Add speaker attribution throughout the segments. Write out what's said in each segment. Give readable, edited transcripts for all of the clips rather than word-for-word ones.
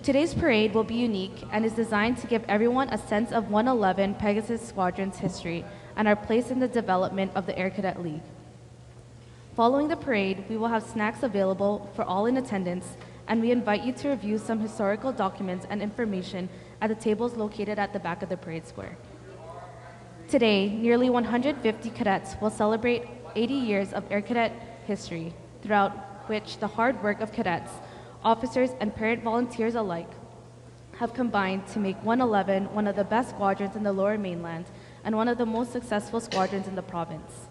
Speaker 1: Today's parade will be unique and is designed to give everyone a sense of 111 Pegasus Squadron's history and our place in the development of the Air Cadet League. Following the parade, we will have snacks available for all in attendance, and we invite you to review some historical documents and information at the tables located at the back of the parade square. Today, nearly 150 cadets will celebrate 80 years of Air Cadet history, throughout which the hard work of cadets, officers, and parade volunteers alike have combined to make 111 one of the best squadrons in the Lower Mainland and one of the most successful squadrons in the province.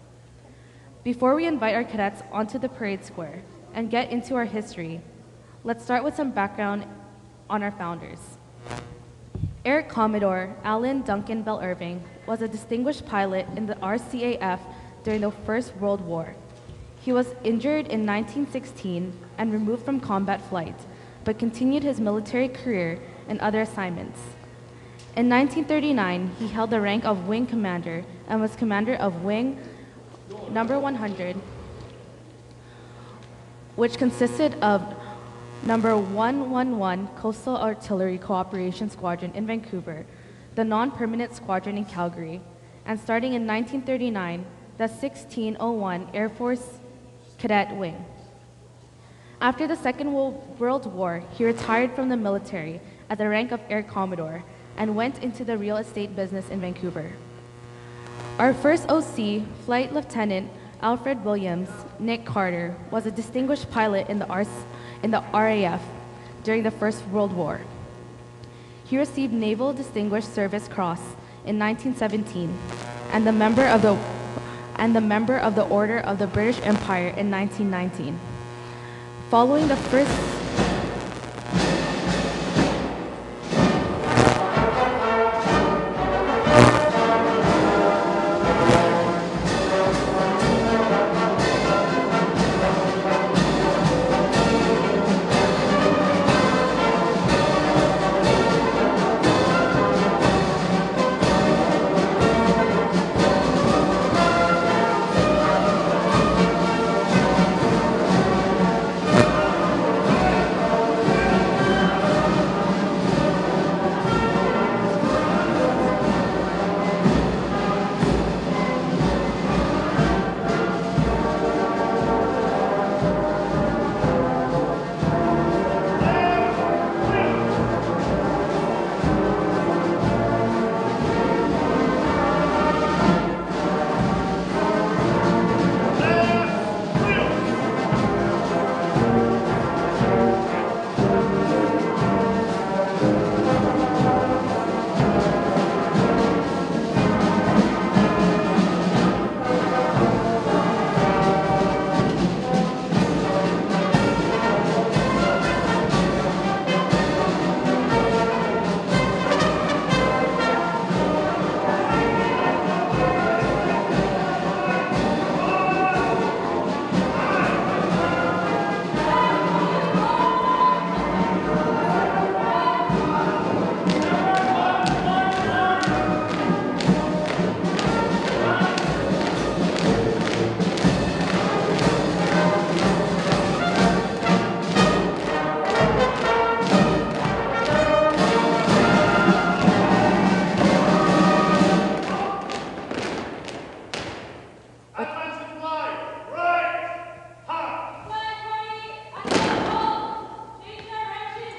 Speaker 1: Before we invite our cadets onto the parade square and get into our history, let's start with some background on our founders. Air Commodore Alan Duncan Bell Irving was a distinguished pilot in the RCAF during the First World War. He was injured in 1916 and removed from combat flight, but continued his military career in other assignments. In 1939, he held the rank of Wing Commander and was commander of Wing Number 100, which consisted of Number 111 Coastal Artillery Cooperation Squadron in Vancouver, the non-permanent squadron in Calgary, and starting in 1939, the 1601 Air Force Cadet Wing. After the Second World War, he retired from the military at the rank of Air Commodore and went into the real estate business in Vancouver. Our first OC, Flight Lieutenant Alfred Williams, Nick Carter, was a distinguished pilot in the RAF during the First World War. He received Naval Distinguished Service Cross in 1917 and the member of the Order of the British Empire in 1919. Following the first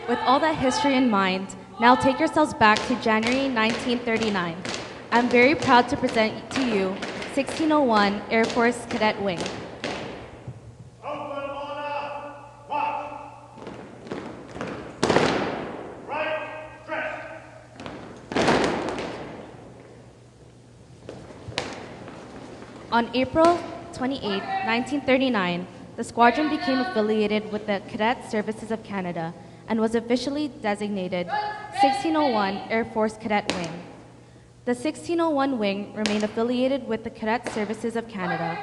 Speaker 1: With all that history in mind, now take yourselves back to January 1939. I'm very proud to present to you 1601 Air Force Cadet Wing. On April 28, 1939, the squadron became affiliated with the Cadet Services of Canada and was officially designated 1601 Air Force Cadet Wing. The 1601 wing remained affiliated with the Cadet Services of Canada,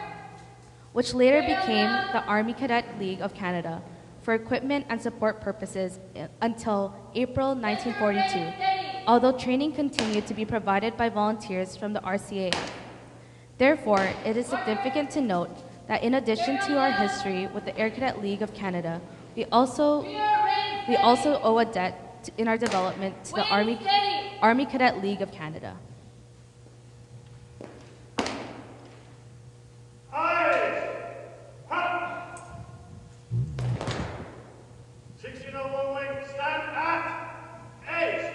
Speaker 1: which later became the Army Cadet League of Canada for equipment and support purposes until April 1942, although training continued to be provided by volunteers from the RCAF. Therefore, it is significant to note that in addition to our history with the Air Cadet League of Canada, we also owe a debt in our development to the Army Cadet League of Canada.
Speaker 2: Eyes! Up! 1601 wing, stand at ace!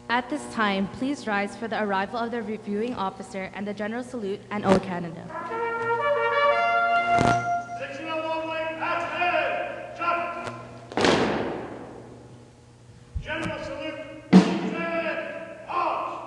Speaker 1: At this time, please rise for the arrival of the reviewing officer and the general salute and O Canada.
Speaker 2: 1601 wing, at head! Jump! General salute, head! Halt!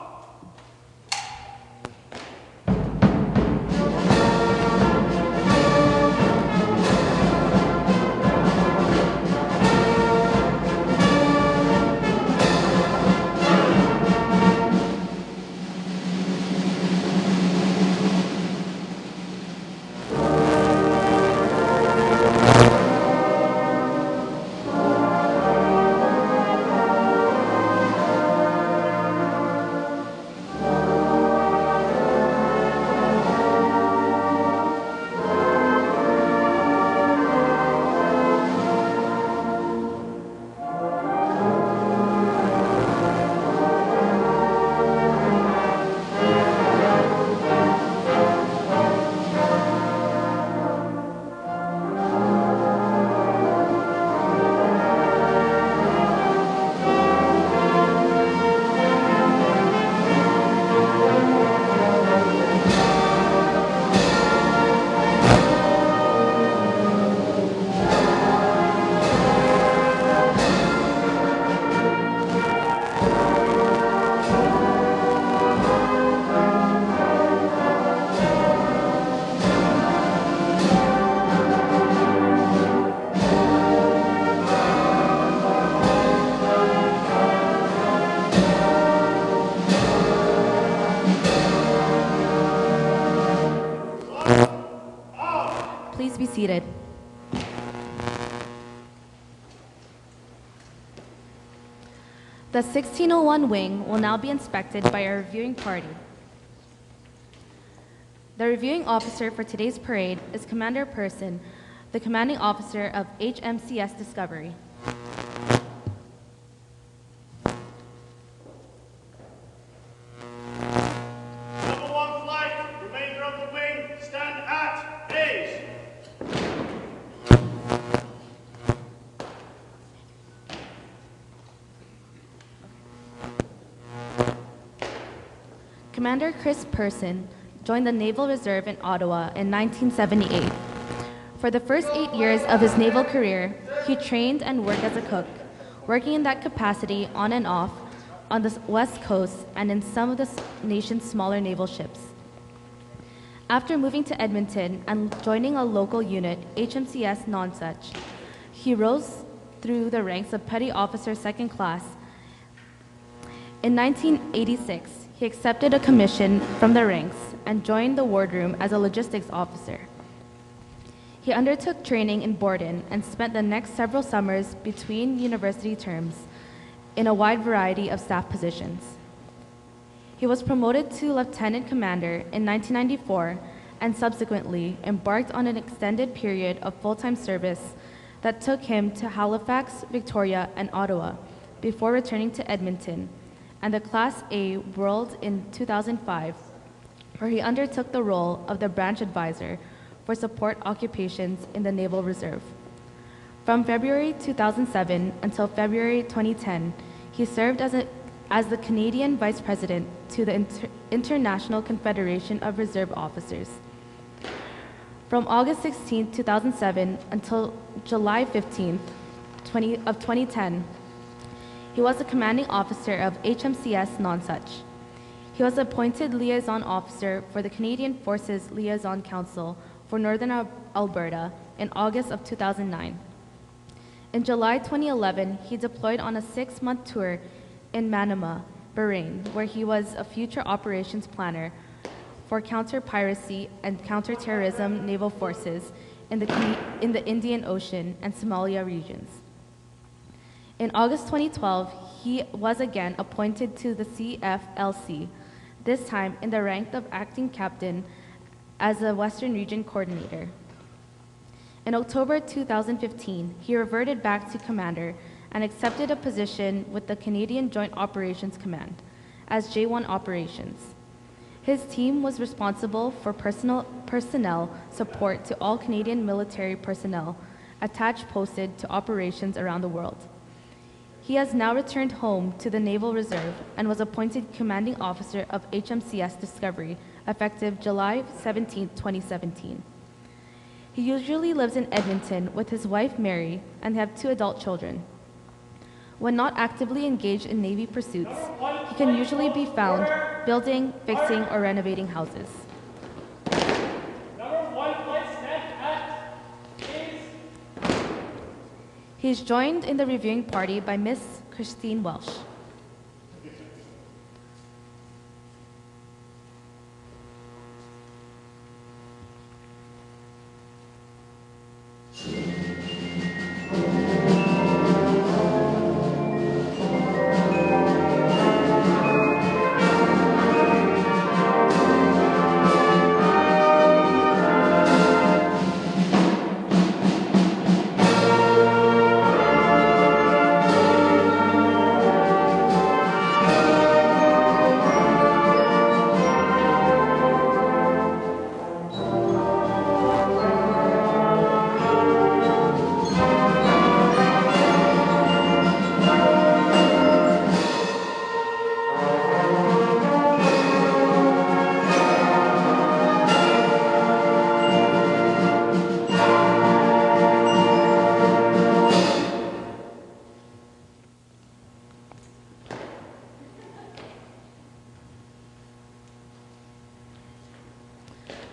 Speaker 1: Please be seated. The 1601 wing will now be inspected by our reviewing party. The reviewing officer for today's parade is Commander Person, the commanding officer of HMCS Discovery.
Speaker 2: Number 1 flight, remainder of the wing, stand at ace!
Speaker 1: Commander Chris Person joined the Naval Reserve in Ottawa in 1978. For the first 8 years of his naval career, he trained and worked as a cook, working in that capacity on and off on the West Coast and in some of the nation's smaller naval ships. After moving to Edmonton and joining a local unit, HMCS Nonsuch, he rose through the ranks of Petty Officer Second Class. In 1986, he accepted a commission from the ranks and joined the wardroom as a logistics officer. He undertook training in Borden and spent the next several summers between university terms in a wide variety of staff positions. He was promoted to lieutenant commander in 1994 and subsequently embarked on an extended period of full-time service that took him to Halifax, Victoria, and Ottawa before returning to Edmonton and the Class A World in 2005, where he undertook the role of the branch advisor for support occupations in the Naval Reserve. From February 2007 until February 2010, he served as the Canadian Vice President to the International Confederation of Reserve Officers. From August 16, 2007 until July 15, 2010, he was the commanding officer of HMCS Nonsuch. He was appointed liaison officer for the Canadian Forces Liaison Council for Northern Alberta in August of 2009. In July 2011, he deployed on a 6-month tour in Manama, Bahrain, where he was a future operations planner for counter-piracy and counter-terrorism naval forces in the Indian Ocean and Somalia regions. In August 2012, he was again appointed to the CFLC, this time in the rank of acting captain as a Western Region coordinator. In October 2015, he reverted back to commander and accepted a position with the Canadian Joint Operations Command as J1 Operations. His team was responsible for personnel support to all Canadian military personnel attached posted to operations around the world. He has now returned home to the Naval Reserve and was appointed commanding officer of HMCS Discovery effective July 17, 2017. He usually lives in Edmonton with his wife Mary, and they have 2 adult children. When not actively engaged in Navy pursuits, he can usually be found building, fixing, or renovating houses. He is joined in the reviewing party by Miss Christine Welsh.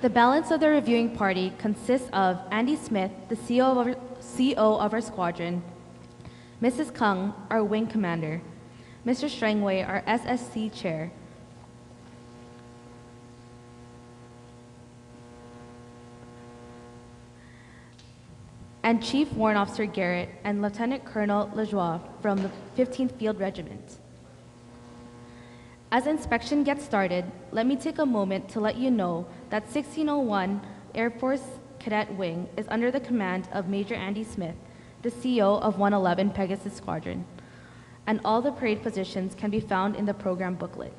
Speaker 1: The balance of the reviewing party consists of Andy Smith, the CO of our squadron, Mrs. Kung, our wing commander, Mr. Strangway, our SSC chair, and Chief Warrant Officer Garrett and Lieutenant Colonel Lajoie from the 15th Field Regiment. As inspection gets started, let me take a moment to let you know that 1601 Air Force Cadet Wing is under the command of Major Andy Smith, the CO of 111 Pegasus Squadron, and all the parade positions can be found in the program booklet.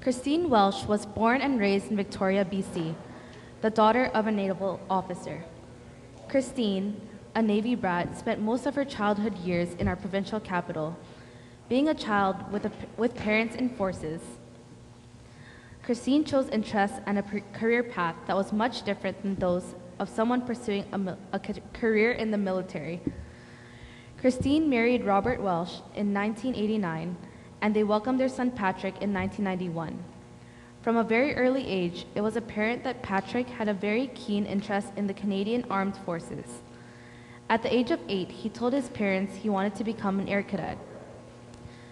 Speaker 1: Christine Welsh was born and raised in Victoria, BC, the daughter of a naval officer. Christine, a Navy brat, spent most of her childhood years in our provincial capital. Being a child with parents in forces, Christine chose interests and a career path that was much different than those of someone pursuing a career in the military. Christine married Robert Welsh in 1989, and they welcomed their son Patrick in 1991. From a very early age, it was apparent that Patrick had a very keen interest in the Canadian Armed Forces. At the age of 8, he told his parents he wanted to become an air cadet.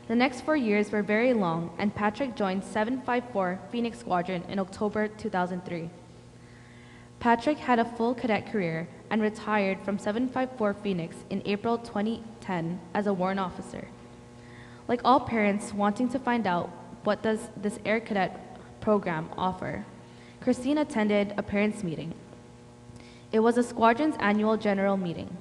Speaker 1: The next 4 years were very long, and Patrick joined 754 Phoenix Squadron in October 2003. Patrick had a full cadet career and retired from 754 Phoenix in April 2010 as a warrant officer. Like all parents wanting to find out what does this air cadet program offer, Christine attended a parents' meeting. It was the squadron's annual general meeting.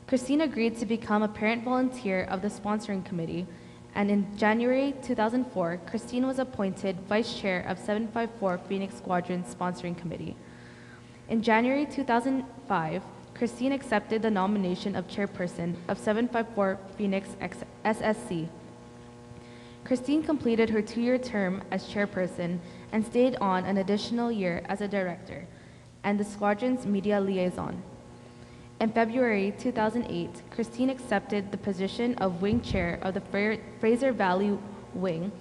Speaker 1: Christine agreed to become a parent volunteer of the sponsoring committee, and in January 2004, Christine was appointed vice chair of 754 Phoenix Squadron's sponsoring committee. In January 2005, Christine accepted the nomination of chairperson of 754 Phoenix SSC. Christine completed her 2-year term as chairperson and stayed on an additional year as a director and the squadron's media liaison. In February 2008, Christine accepted the position of wing chair of the Fraser Valley Wing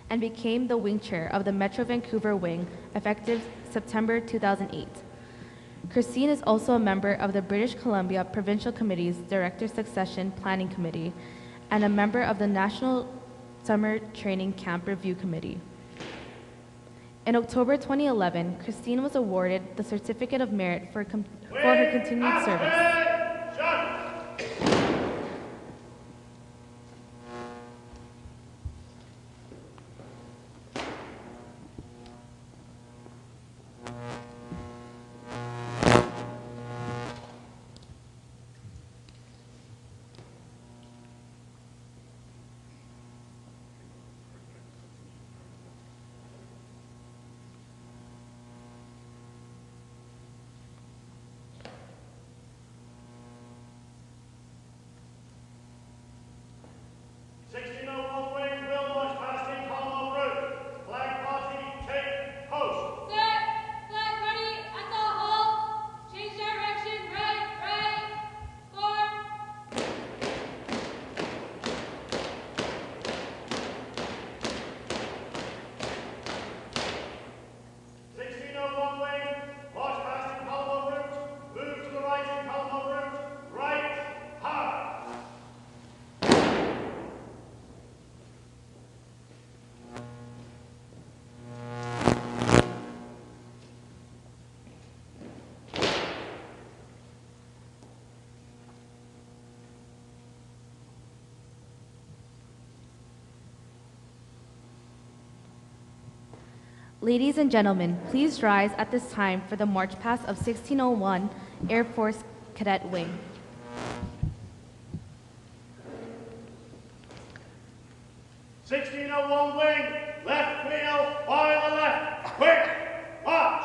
Speaker 1: and became the wing chair of the Metro Vancouver Wing effective September 2008. Christine is also a member of the British Columbia Provincial Committee's Director Succession Planning Committee and a member of the National Summer Training Camp Review Committee. In October 2011, Christine was awarded the Certificate of Merit for her continued service. Ladies and gentlemen, please rise at this time for the March Past of 1601 Air Force Cadet Wing.
Speaker 2: Wing, left wheel, by the left, quick, march!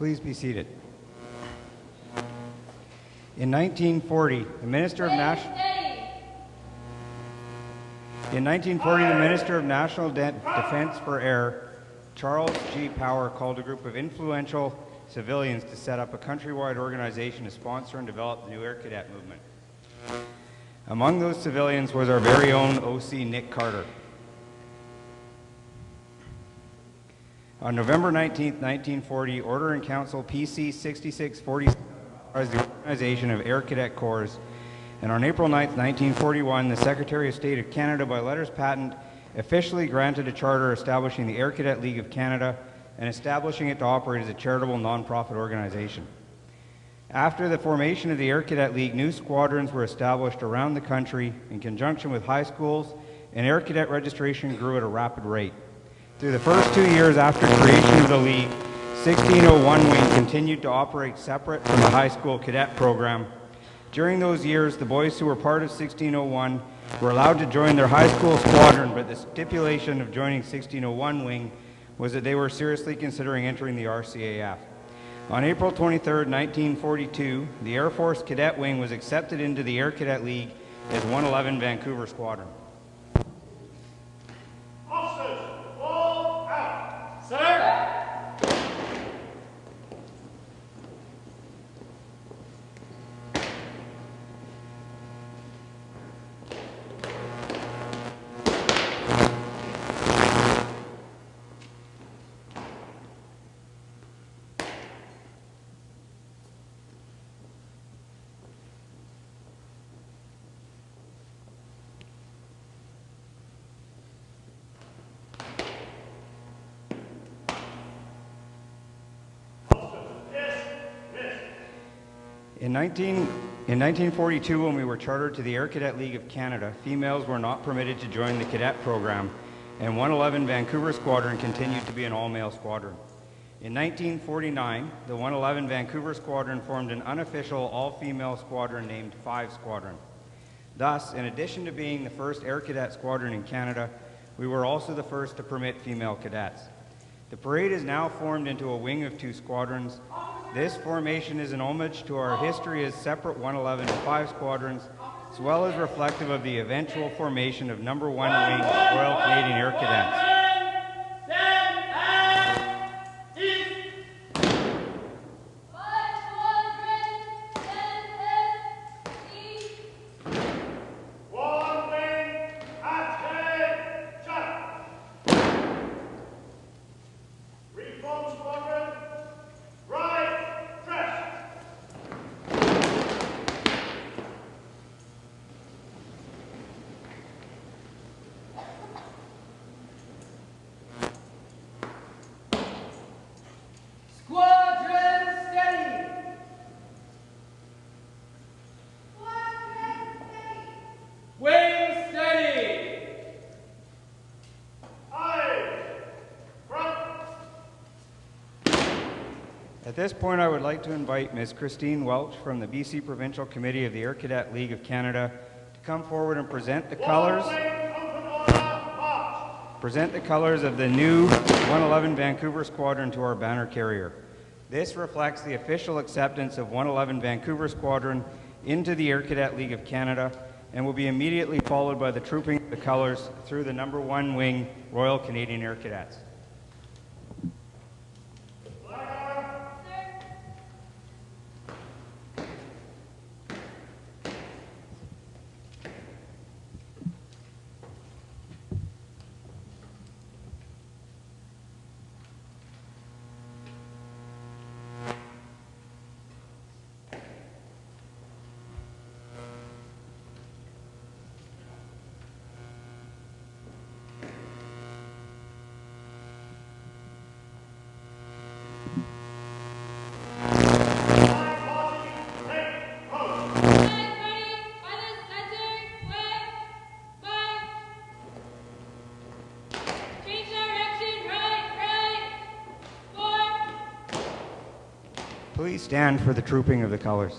Speaker 3: Please be seated. In 1940, the Minister of National Defense for Air, Charles G. Power, called a group of influential civilians to set up a countrywide organization to sponsor and develop the new Air Cadet movement. Among those civilians was our very own OC Nick Carter. On November 19, 1940, Order in Council PC 6647 as the organization of Air Cadet Corps, and on April 9, 1941, the Secretary of State of Canada, by letters patent, officially granted a charter establishing the Air Cadet League of Canada and establishing it to operate as a charitable non-profit organization. After the formation of the Air Cadet League, new squadrons were established around the country in conjunction with high schools, and Air Cadet registration grew at a rapid rate. Through the first 2 years after creation of the League, 1601 Wing continued to operate separate from the high school cadet program. During those years, the boys who were part of 1601 were allowed to join their high school squadron, but the stipulation of joining 1601 Wing was that they were seriously considering entering the RCAF. On April 23, 1942, the Air Force Cadet Wing was accepted into the Air Cadet League as 111 Vancouver Squadron.
Speaker 2: Officers, all out.
Speaker 4: Sir!
Speaker 3: In 1942, when we were chartered to the Air Cadet League of Canada, females were not permitted to join the cadet program, and 111 Vancouver Squadron continued to be an all-male squadron. In 1949, the 111 Vancouver Squadron formed an unofficial all-female squadron named 5 Squadron. Thus, in addition to being the first Air Cadet Squadron in Canada, we were also the first to permit female cadets. The parade is now formed into a wing of 2 squadrons. This formation is an homage to our history as separate 111 and 5 squadrons, as well as reflective of the eventual formation of No. 1 Wing Royal Canadian Air Cadets. At this point, I would like to invite Ms. Christine Welch from the BC Provincial Committee of the Air Cadet League of Canada to come forward and present the colors of the new 111 Vancouver Squadron to our banner carrier. This reflects the official acceptance of 111 Vancouver Squadron into the Air Cadet League of Canada and will be immediately followed by the trooping of the colors through the No. 1 Wing Royal Canadian Air Cadets. Please stand for the trooping of the colors.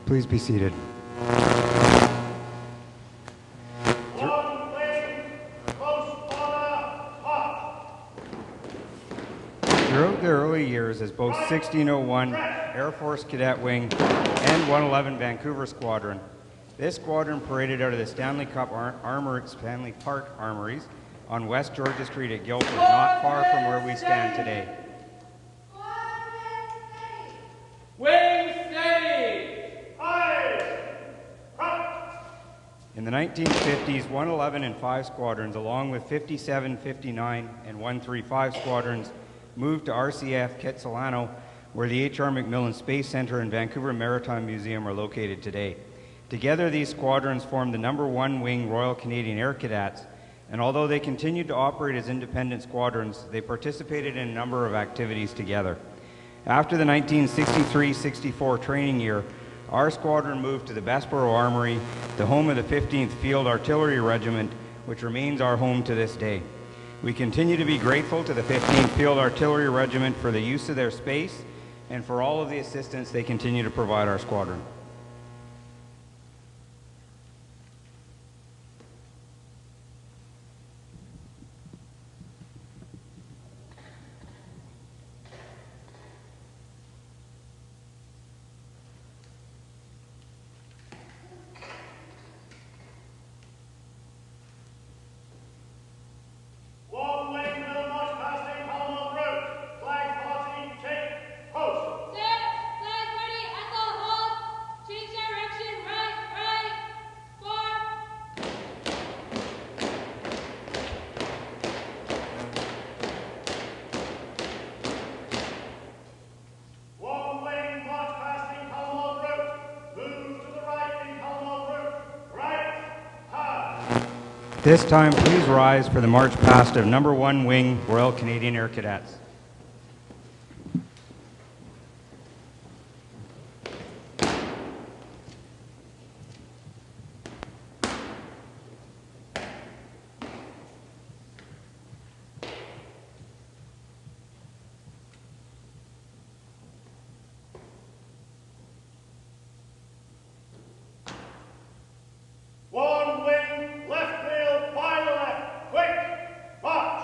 Speaker 3: Please be seated.
Speaker 2: One wing, close order, hot.
Speaker 3: Throughout their early years as both 1601 Air Force Cadet Wing and 111 Vancouver Squadron, this squadron paraded out of the Stanley Park Armories on West Georgia Street at Guildford, not far from where we stand today.
Speaker 4: Wing steady!
Speaker 3: In the 1950s, 111 and 5 squadrons, along with 57, 59, and 135 squadrons, moved to RCF Kitsilano, where the H.R. McMillan Space Center and Vancouver Maritime Museum are located today. Together, these squadrons formed the number 1 Wing Royal Canadian Air Cadets, and although they continued to operate as independent squadrons, they participated in a number of activities together. After the 1963-64 training year, our squadron moved to the Bessborough Armory, the home of the 15th Field Artillery Regiment, which remains our home to this day. We continue to be grateful to the 15th Field Artillery Regiment for the use of their space and for all of the assistance they continue to provide our squadron.
Speaker 2: One wing, middle march passing, column of route. Flag party, take post.
Speaker 5: Sir, flag ready, echo, hold. Change direction, right, form.
Speaker 2: One wing, march passing, column of route. Move to the right in column of route. Right, turn.
Speaker 3: This time, please rise for the march past of number 1 Wing Royal Canadian Air Cadets.
Speaker 2: One wing, left field, by the left. Quick, march.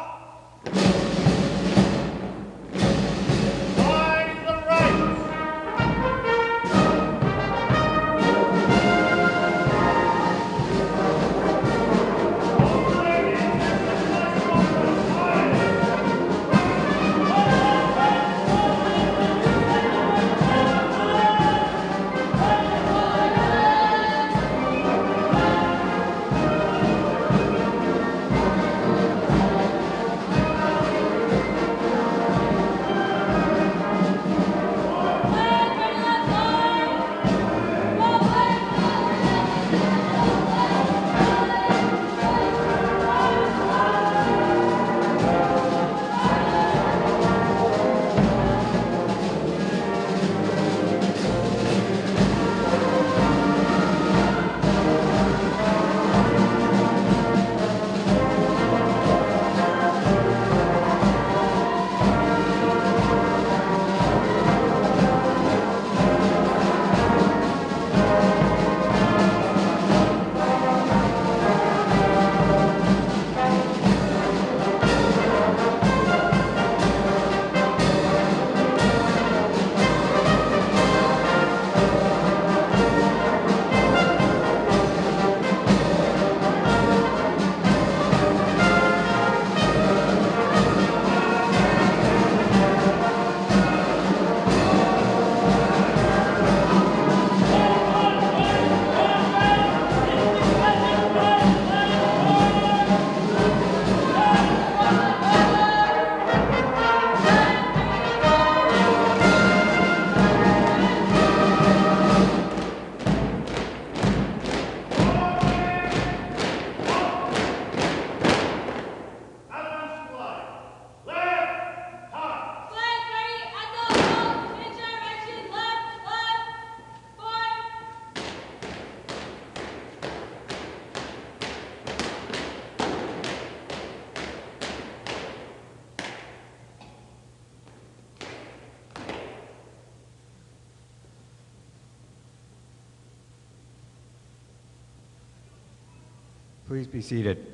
Speaker 3: Please be seated.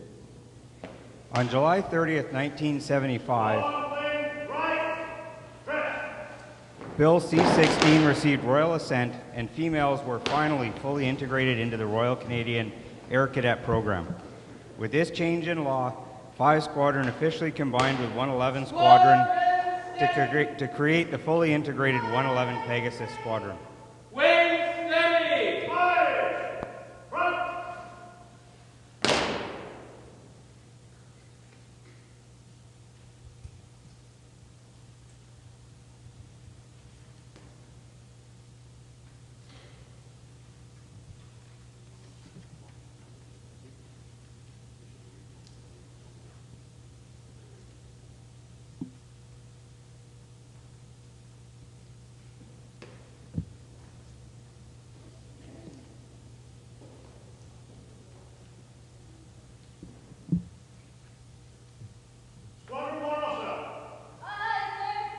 Speaker 3: On July 30th, 1975, Bill C-16 received royal assent and females were finally fully integrated into the Royal Canadian Air Cadet program. With this change in law, 5 Squadron officially combined with 111 Squadron to create the fully integrated 111 Pegasus Squadron.
Speaker 4: Wing steady!
Speaker 2: Fire! Front! Squadron 1 officer.
Speaker 5: Aye, sir.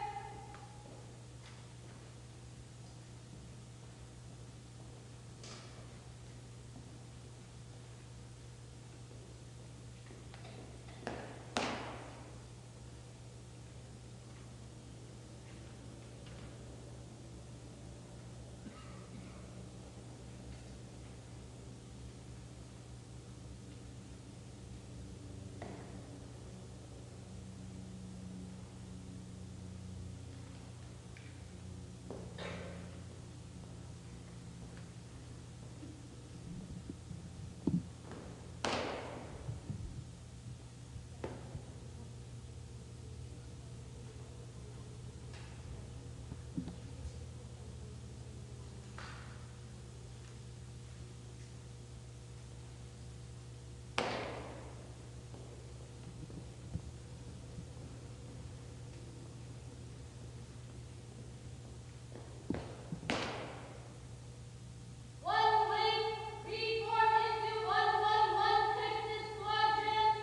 Speaker 5: One wing, reform into 111 Pegasus Squadron.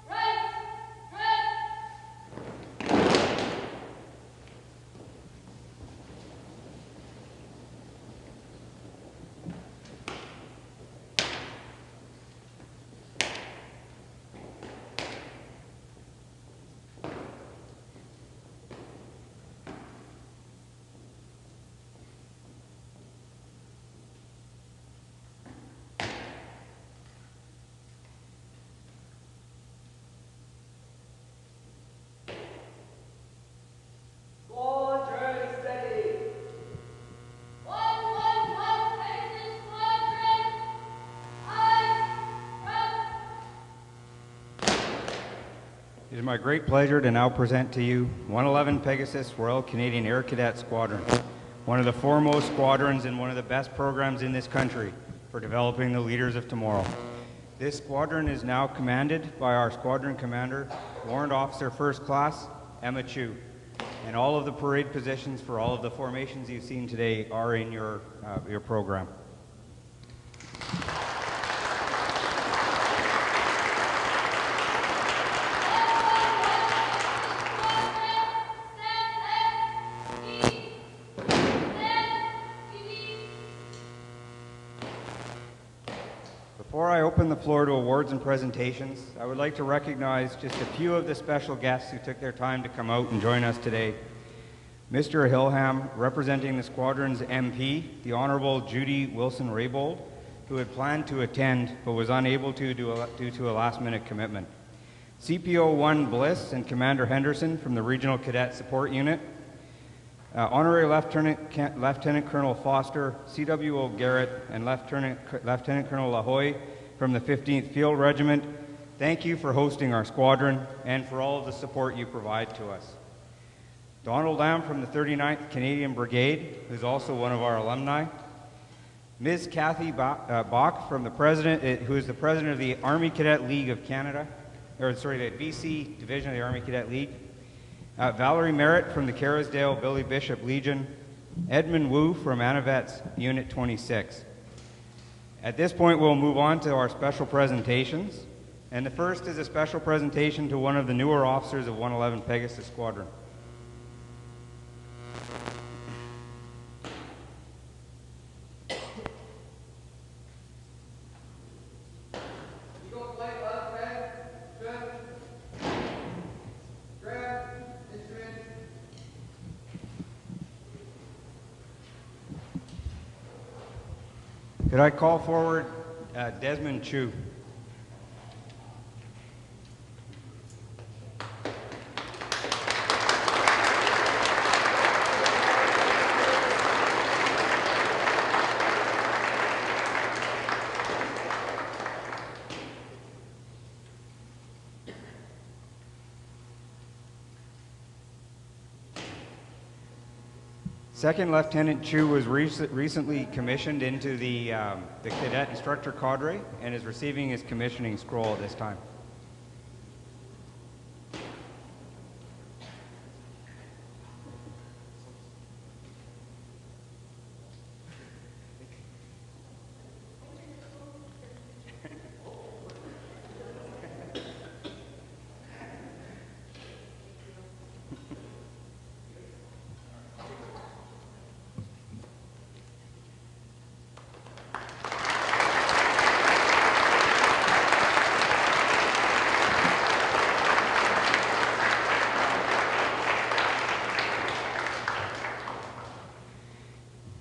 Speaker 5: Right, correct.
Speaker 4: Squadron steady!
Speaker 5: 111 Pegasus Squadron. Aye, front.
Speaker 3: It is my great pleasure to now present to you 111 Pegasus Royal Canadian Air Cadet Squadron, one of the foremost squadrons and one of the best programs in this country for developing the leaders of tomorrow. This squadron is now commanded by our squadron commander, Warrant Officer First Class Emma Chu. And all of the parade positions for all of the formations you've seen today are in your program. Before I open the floor to awards and presentations, I would like to recognize just a few of the special guests who took their time to come out and join us today. Mr. Hillham, representing the squadron's MP, the Honorable Judy Wilson-Raybould, who had planned to attend but was unable to due to a last-minute commitment. CPO-1 Bliss and Commander Henderson from the Regional Cadet Support Unit. Honorary Lieutenant Colonel Foster, CWO Garrett, and Lieutenant Colonel Lahoy from the 15th Field Regiment, thank you for hosting our squadron and for all of the support you provide to us. Donald Lamb from the 39th Canadian Brigade, who's also one of our alumni. Ms. Kathy Bach, from the President, who is the President of the Army Cadet League of Canada, the BC Division of the Army Cadet League. Valerie Merritt from the Kerrisdale Billy Bishop Legion, Edmund Wu from Anavet's Unit 26. At this point, we'll move on to our special presentations, and the first is a special presentation to one of the newer officers of 111 Pegasus Squadron.
Speaker 4: Eagle flight
Speaker 3: Could I call forward Desmond Chu? Second Lieutenant Chu was recently commissioned into the cadet instructor cadre and is receiving his commissioning scroll at this time.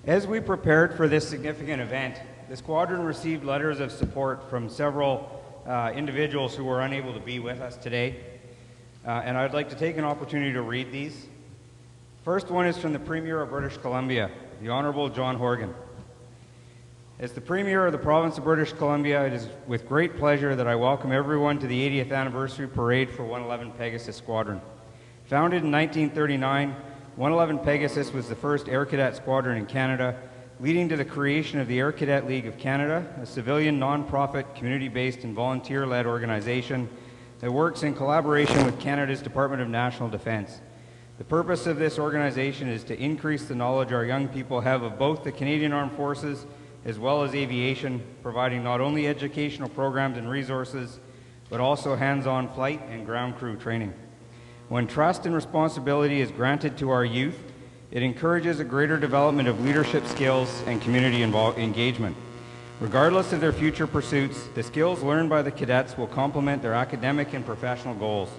Speaker 3: As we prepared for this significant event, the squadron received letters of support from several individuals who were unable to be with us today, and I'd like to take an opportunity to read these. First one is from the Premier of British Columbia, the Honourable John Horgan. As the Premier of the Province of British Columbia, it is with great pleasure that I welcome everyone to the 80th Anniversary Parade for 111 Pegasus Squadron. Founded in 1939, 111 Pegasus was the first Air Cadet Squadron in Canada, leading to the creation of the Air Cadet League of Canada, a civilian, non-profit, community-based and volunteer-led organization that works in collaboration with Canada's Department of National Defence. The purpose of this organization is to increase the knowledge our young people have of both the Canadian Armed Forces as well as aviation, providing not only educational programs and resources, but also hands-on flight and ground crew training. When trust and responsibility is granted to our youth, it encourages a greater development of leadership skills and community engagement. Regardless of their future pursuits, the skills learned by the cadets will complement their academic and professional goals.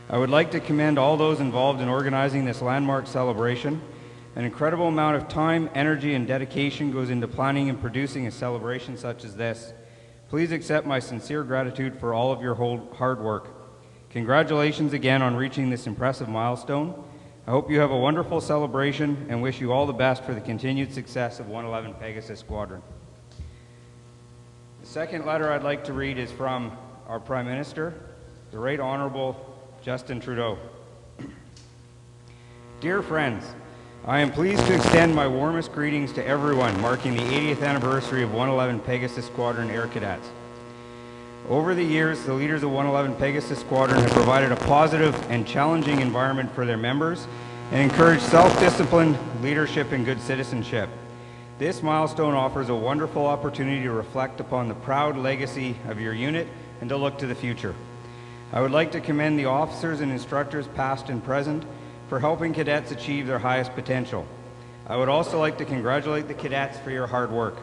Speaker 3: I would like to commend all those involved in organizing this landmark celebration. An incredible amount of time, energy, and dedication goes into planning and producing a celebration such as this. Please accept my sincere gratitude for all of your hard work. Congratulations again on reaching this impressive milestone. I hope you have a wonderful celebration and wish you all the best for the continued success of 111 Pegasus Squadron. The second letter I'd like to read is from our Prime Minister, the Right Honourable Justin Trudeau. Dear friends, I am pleased to extend my warmest greetings to everyone marking the 80th anniversary of 111 Pegasus Squadron Air Cadets. Over the years, the leaders of 111 Pegasus Squadron have provided a positive and challenging environment for their members and encouraged self-discipline, leadership, and good citizenship. This milestone offers a wonderful opportunity to reflect upon the proud legacy of your unit and to look to the future. I would like to commend the officers and instructors past and present for helping cadets achieve their highest potential. I would also like to congratulate the cadets for your hard work.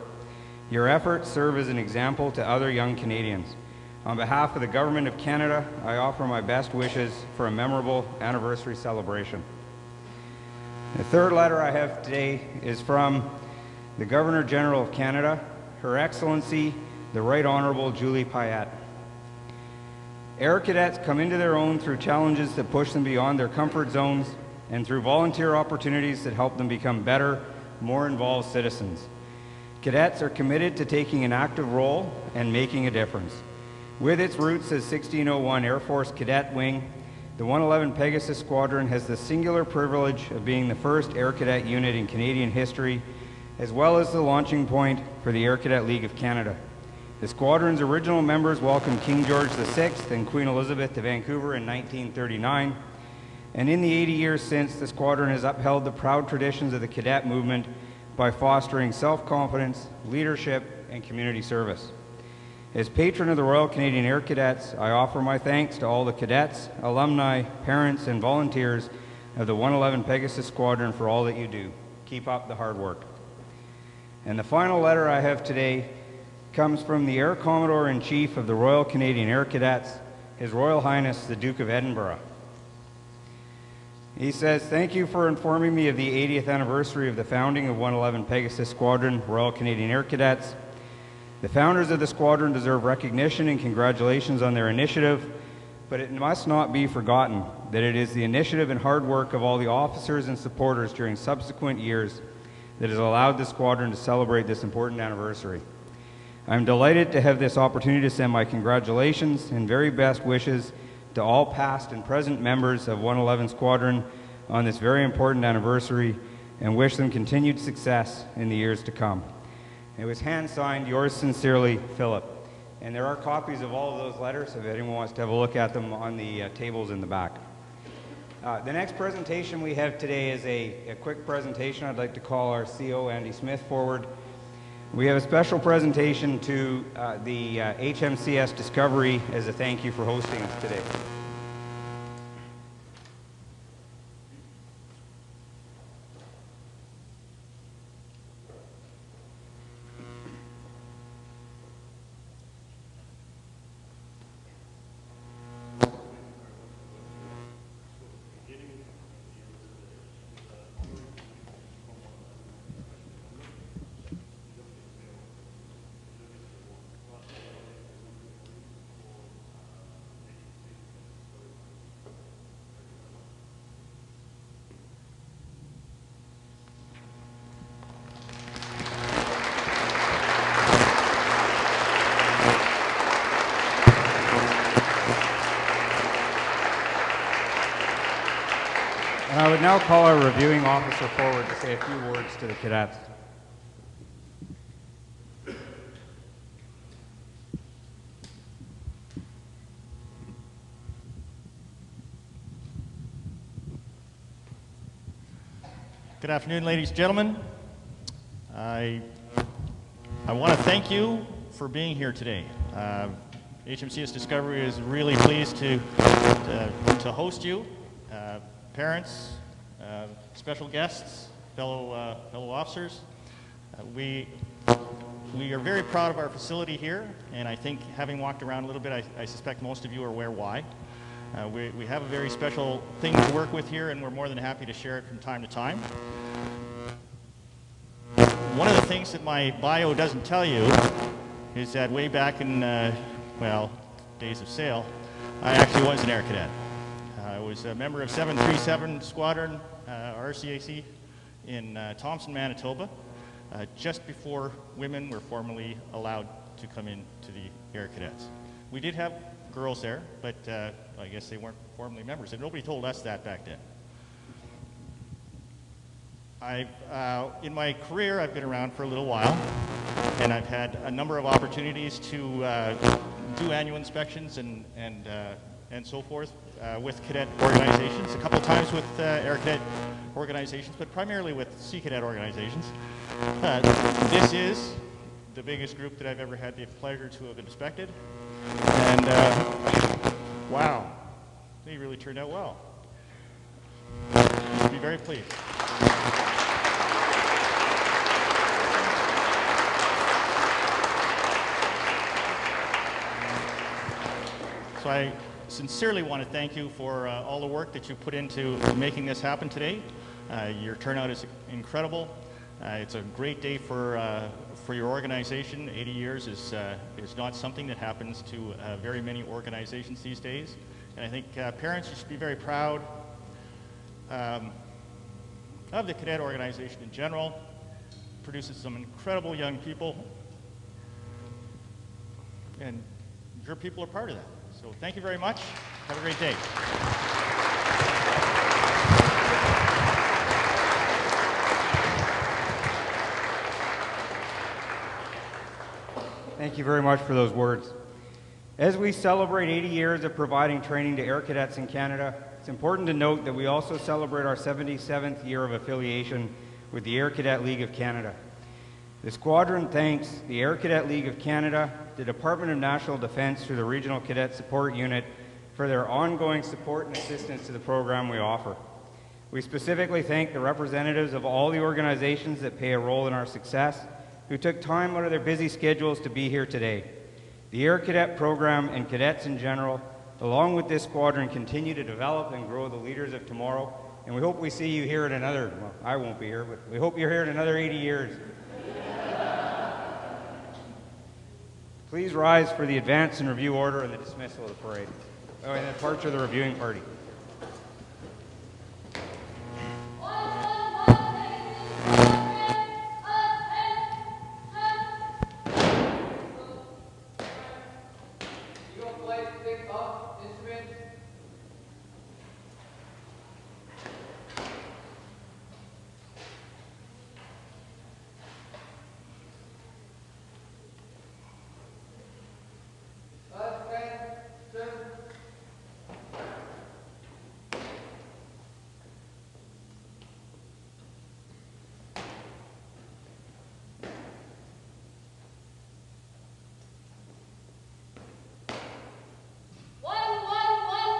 Speaker 3: Your efforts serve as an example to other young Canadians. On behalf of the Government of Canada, I offer my best wishes for a memorable anniversary celebration. The third letter I have today is from the Governor-General of Canada, Her Excellency, the Right Honourable Julie Payette. Air Cadets come into their own through challenges that push them beyond their comfort zones and through volunteer opportunities that help them become better, more involved citizens. Cadets are committed to taking an active role and making a difference. With its roots as 1601 Air Force Cadet Wing, the 111 Pegasus Squadron has the singular privilege of being the first Air Cadet unit in Canadian history, as well as the launching point for the Air Cadet League of Canada. The squadron's original members welcomed King George VI and Queen Elizabeth to Vancouver in 1939, and in the 80 years since, the squadron has upheld the proud traditions of the cadet movement by fostering self-confidence, leadership, and community service. As patron of the Royal Canadian Air Cadets, I offer my thanks to all the cadets, alumni, parents, and volunteers of the 111 Pegasus Squadron for all that you do. Keep up the hard work. And the final letter I have today comes from the Air Commodore-in-Chief of the Royal Canadian Air Cadets, His Royal Highness the Duke of Edinburgh. He says, "Thank you for informing me of the 80th anniversary of the founding of 111 Pegasus Squadron, Royal Canadian Air Cadets. The founders of the squadron deserve recognition and congratulations on their initiative, but it must not be forgotten that it is the initiative and hard work of all the officers and supporters during subsequent years that has allowed the squadron to celebrate this important anniversary. I'm delighted to have this opportunity to send my congratulations and very best wishes to all past and present members of 111 Squadron on this very important anniversary and wish them continued success in the years to come. It was hand-signed, yours sincerely, Philip. And there are copies of all of those letters if anyone wants to have a look at them on the tables in the back. The next presentation we have today is a quick presentation. I'd like to call our CO, Andy Smith, forward. We have a special presentation to the HMCS Discovery as a thank you for hosting us today. I would now call our reviewing officer forward to say a few words to the cadets.
Speaker 6: Good afternoon, ladies and gentlemen. I want to thank you for being here today. HMCS Discovery is really pleased to host you. Parents, special guests, fellow officers. We are very proud of our facility here, and I think having walked around a little bit, I suspect most of you are aware why. We have a very special thing to work with here, and we're more than happy to share it from time to time. One of the things that my bio doesn't tell you is that way back in, well, days of sail, I actually was an air cadet. I was a member of 737 Squadron, RCAC, in Thompson, Manitoba, just before women were formally allowed to come into the Air Cadets. We did have girls there, but I guess they weren't formally members, and nobody told us that back then. In my career, I've been around for a little while, and I've had a number of opportunities to do annual inspections and so forth with cadet organizations, a couple times with Air Cadet organizations, but primarily with Sea Cadet organizations. This is the biggest group that I've ever had the pleasure to have inspected, and wow, they really turned out well. You should be very pleased. So I sincerely want to thank you for all the work that you put into making this happen today. Your turnout is incredible. It's a great day for your organization. 80 years is not something that happens to very many organizations these days. And I think parents, you should be very proud of the cadet organization in general. It produces some incredible young people, and your people are part of that. So thank you very much. Have a great day.
Speaker 3: Thank you very much for those words. As we celebrate 80 years of providing training to Air Cadets in Canada, it's important to note that we also celebrate our 77th year of affiliation with the Air Cadet League of Canada. The squadron thanks the Air Cadet League of Canada, the Department of National Defence through the Regional Cadet Support Unit for their ongoing support and assistance to the program we offer. We specifically thank the representatives of all the organizations that play a role in our success, who took time out of their busy schedules to be here today. The Air Cadet program and cadets in general, along with this squadron, continue to develop and grow the leaders of tomorrow, and we hope we see you here in another, well, I won't be here, but we hope you're here in another 80 years. Please rise for the advance and review order and the dismissal of the parade. Oh, and the departure of the reviewing party.
Speaker 4: Eagle flight, pick up, instruments.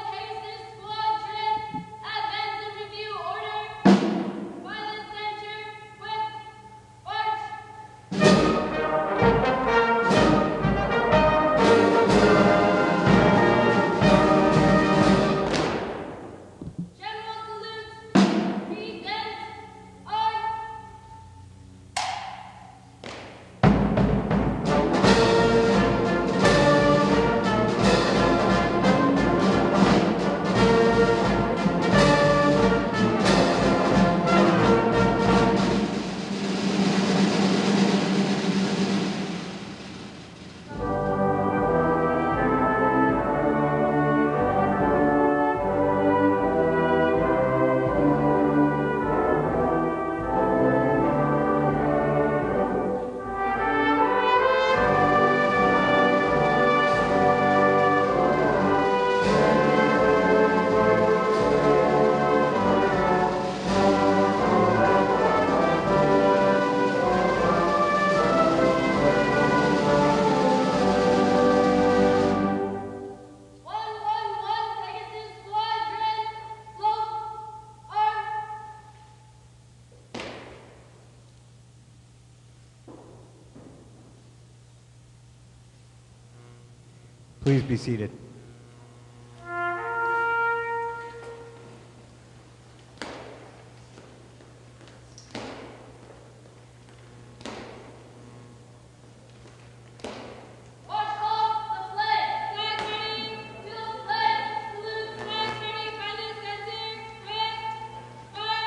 Speaker 5: Pegasus Squadron, advance and review order. By the center, with march. General salute. Present arms. Pegasus Squadron, float, arms.
Speaker 3: Please be seated.
Speaker 5: March off the flag. Flag ready. To the flag. Salute. Flag ready. By the center. With march.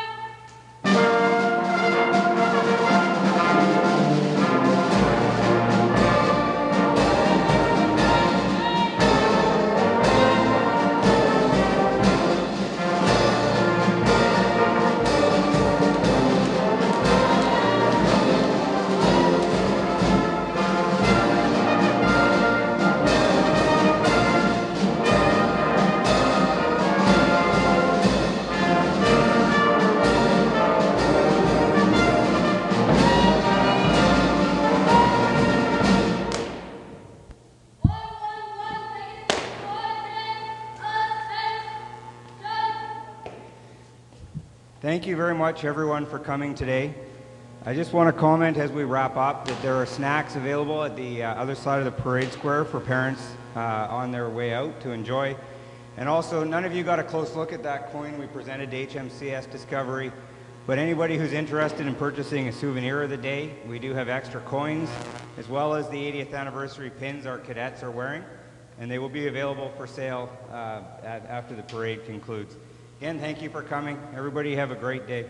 Speaker 5: Pegasus Squadron, attention.
Speaker 3: Thank you very much, everyone, for coming today. I just want to comment as we wrap up that there are snacks available at the other side of the parade square for parents on their way out to enjoy. And also, none of you got a close look at that coin we presented to HMCS Discovery, but anybody who's interested in purchasing a souvenir of the day, we do have extra coins, as well as the 80th anniversary pins our cadets are wearing, and they will be available for sale after the parade concludes. Again, thank you for coming. Everybody have a great day.